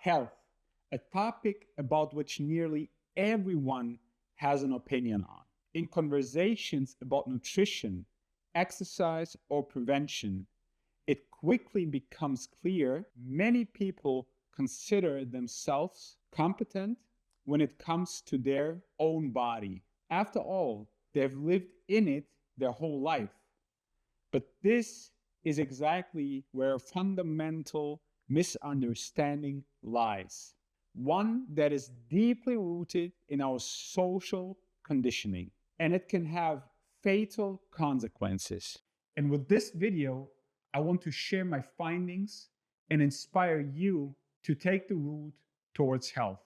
Health, a topic about which nearly everyone has an opinion on. In conversations about nutrition, exercise, or prevention, it quickly becomes clear many people consider themselves competent when it comes to their own body. After all, they've lived in it their whole life. But this is exactly where a fundamental misunderstanding lies. One that is deeply rooted in our social conditioning, and it can have fatal consequences. And with this video, I want to share my findings and inspire you to take the route towards health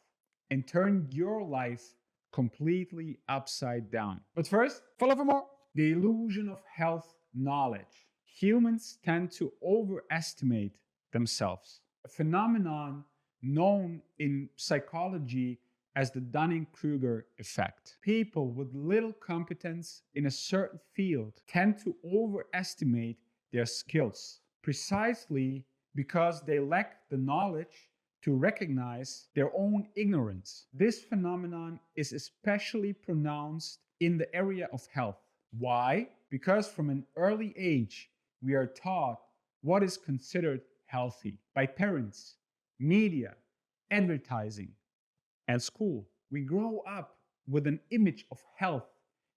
and turn your life completely upside down. But first, follow for more. The illusion of health knowledge. Humans tend to overestimate themselves, a phenomenon known in psychology as the Dunning-Kruger effect. People with little competence in a certain field tend to overestimate their skills, precisely because they lack the knowledge to recognize their own ignorance. This phenomenon is especially pronounced in the area of health. Why? Because from an early age, we are taught what is considered healthy by parents, media, advertising, and school. We grow up with an image of health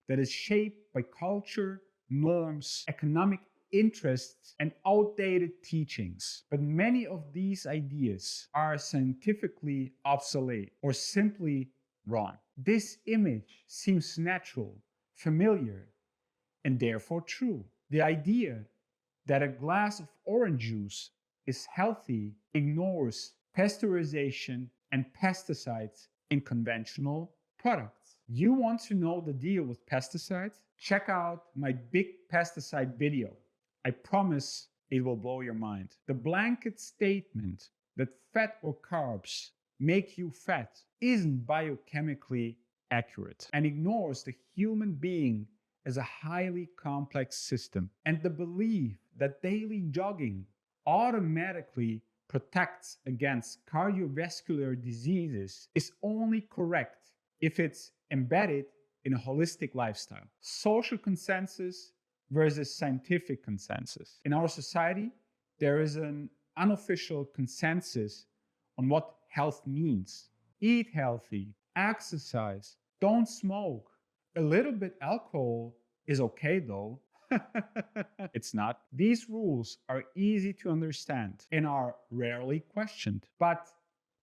that is shaped by culture, norms, economic interests, and outdated teachings. But many of these ideas are scientifically obsolete or simply wrong. This image seems natural, familiar, and therefore true. The idea that a glass of orange juice is healthy ignores pasteurization and pesticides in conventional products. You want to know the deal with pesticides? Check out my big pesticide video. I promise it will blow your mind. The blanket statement that fat or carbs make you fat isn't biochemically accurate and ignores the human being as a highly complex system, and the belief that daily jogging automatically protects against cardiovascular diseases is only correct if it's embedded in a holistic lifestyle. Social consensus versus scientific consensus. In our society, there is an unofficial consensus on what health means. Eat healthy, exercise, don't smoke. A little bit alcohol is okay though. It's not. These rules are easy to understand and are rarely questioned. But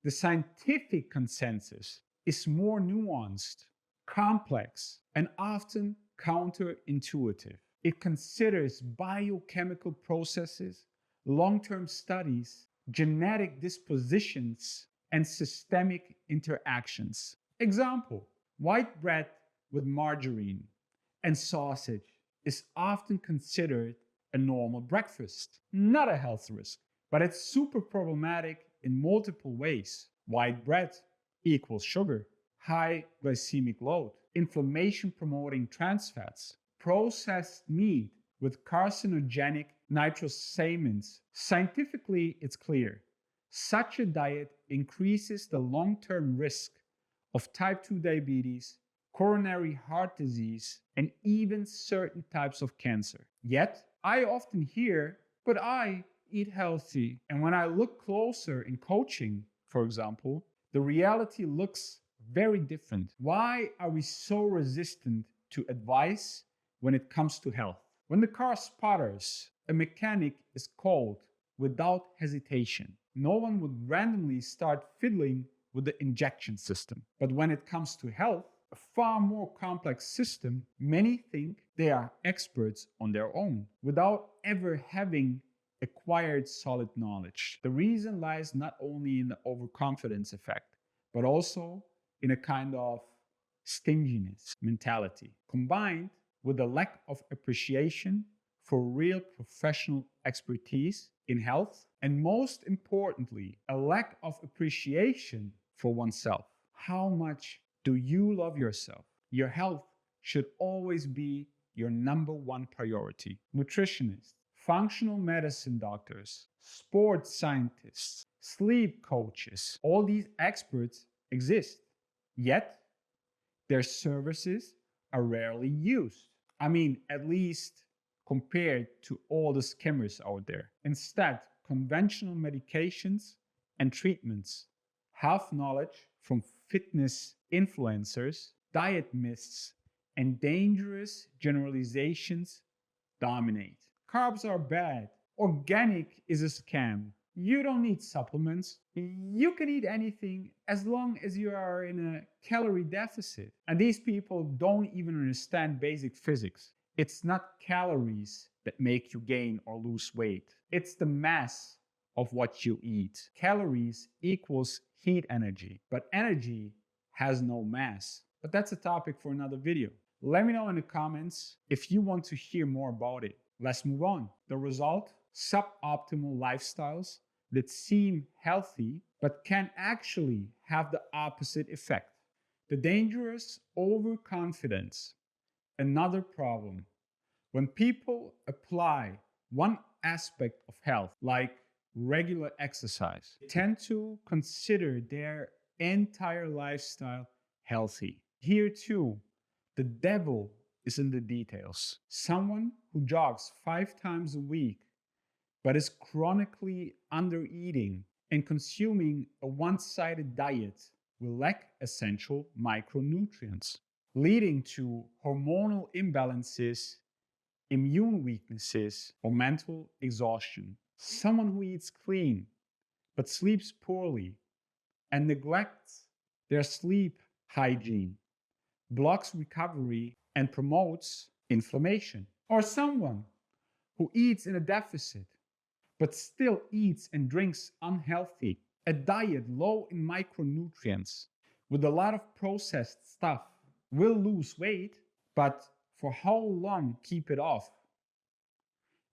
the scientific consensus is more nuanced, complex, and often counterintuitive. It considers biochemical processes, long-term studies, genetic dispositions, and systemic interactions. Example: white bread with margarine and sausage is often considered a normal breakfast, not a health risk, but it's super problematic in multiple ways. White bread equals sugar, high glycemic load, inflammation-promoting trans fats, processed meat with carcinogenic nitrosamines. Scientifically, it's clear. Such a diet increases the long-term risk of type 2 diabetes, coronary heart disease, and even certain types of cancer. Yet, I often hear, but I eat healthy. And when I look closer in coaching, for example, the reality looks very different. Why are we so resistant to advice when it comes to health? When the car sputters, a mechanic is called without hesitation. No one would randomly start fiddling with the injection system. But when it comes to health, a far more complex system, many think they are experts on their own without ever having acquired solid knowledge. The reason lies not only in the overconfidence effect, but also in a kind of stinginess mentality, combined with a lack of appreciation for real professional expertise in health, and most importantly, a lack of appreciation for oneself. How much do you love yourself? Your health should always be your number one priority. Nutritionists, functional medicine doctors, sports scientists, sleep coaches. All these experts exist, yet their services are rarely used. I mean, at least compared to all the scammers out there. Instead, conventional medications and treatments, health knowledge from fitness influencers, diet myths, and dangerous generalizations dominate. Carbs are bad. Organic is a scam. You don't need supplements. You can eat anything as long as you are in a calorie deficit. And these people don't even understand basic physics. It's not calories that make you gain or lose weight. It's the mass of what you eat. Calories equals heat energy, but energy has no mass. But that's a topic for another video. Let me know in the comments if you want to hear more about it. Let's move on. The result? Suboptimal lifestyles that seem healthy but can actually have the opposite effect. The dangerous overconfidence. Another problem. When people apply one aspect of health, like regular exercise, they tend to consider their entire lifestyle healthy. Here too, the devil is in the details. Someone who jogs 5 times a week but is chronically undereating and consuming a one-sided diet will lack essential micronutrients, leading to hormonal imbalances, immune weaknesses, or mental exhaustion. Someone who eats clean but sleeps poorly and neglects their sleep hygiene blocks recovery and promotes inflammation. Or someone who eats in a deficit but still eats and drinks unhealthy, a diet low in micronutrients with a lot of processed stuff will lose weight, but for how long keep it off?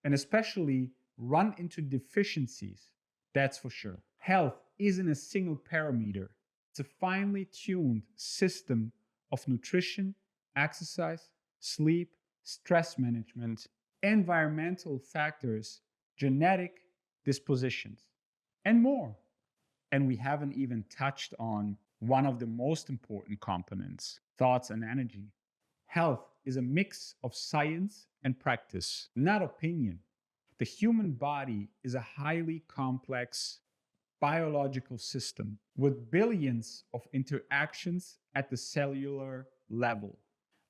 And especially run into deficiencies, that's for sure. Health isn't a single parameter. It's a finely tuned system of nutrition, exercise, sleep, stress management, environmental factors, genetic dispositions, and more. And we haven't even touched on one of the most important components, thoughts and energy. Health is a mix of science and practice, not opinion. The human body is a highly complex biological system with billions of interactions at the cellular level.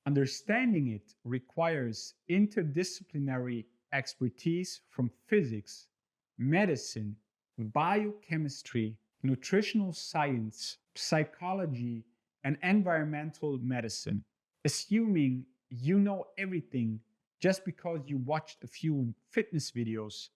Understanding it requires interdisciplinary expertise from physics, medicine, biochemistry, nutritional science, psychology, and environmental medicine. Assuming you know everything just because you watched a few fitness videos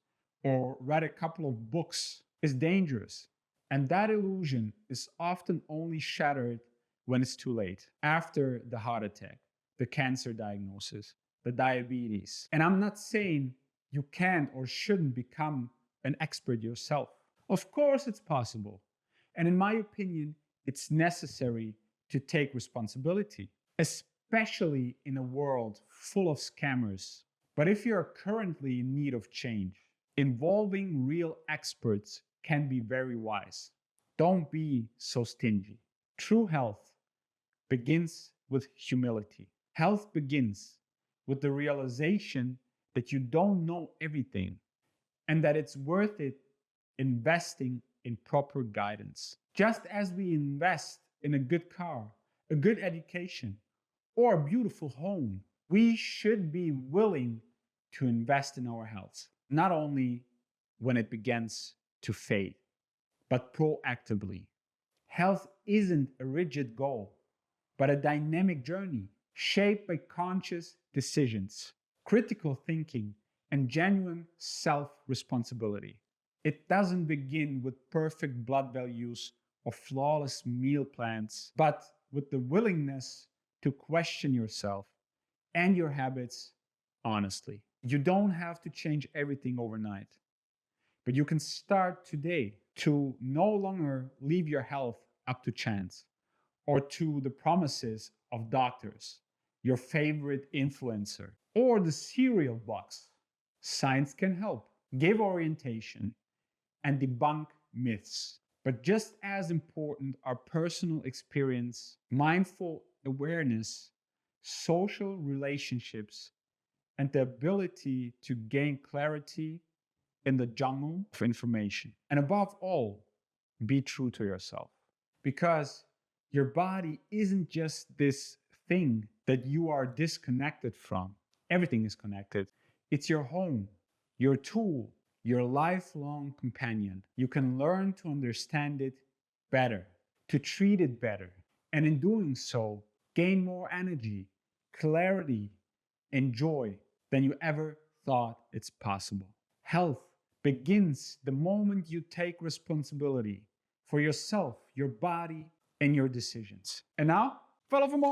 or read a couple of books is dangerous. And that illusion is often only shattered when it's too late, after the heart attack, the cancer diagnosis, the diabetes. And I'm not saying you can't or shouldn't become an expert yourself. Of course, it's possible. And in my opinion, it's necessary to take responsibility, especially in a world full of scammers. But if you're currently in need of change, involving real experts can be very wise. Don't be so stingy. True health begins with humility. Health begins with the realization that you don't know everything and that it's worth it investing in proper guidance. Just as we invest in a good car, a good education, or a beautiful home, we should be willing to invest in our health, not only when it begins to fade, but proactively. Health isn't a rigid goal, but a dynamic journey shaped by conscious decisions, critical thinking, and genuine self-responsibility. It doesn't begin with perfect blood values or flawless meal plans, but with the willingness to question yourself and your habits honestly. You don't have to change everything overnight, but you can start today to no longer leave your health up to chance or to the promises of doctors, your favorite influencer, or the cereal box. Science can help, give orientation, and debunk myths. But just as important are personal experience, mindful awareness, social relationships, and the ability to gain clarity in the jungle of information. And above all, be true to yourself. Because your body isn't just this thing that you are disconnected from. Everything is connected. It's your home, your tool, your lifelong companion. You can learn to understand it better, to treat it better, and in doing so, gain more energy, clarity, and joy than you ever thought it's possible. Health begins the moment you take responsibility for yourself, your body, and your decisions. And now, follow for more.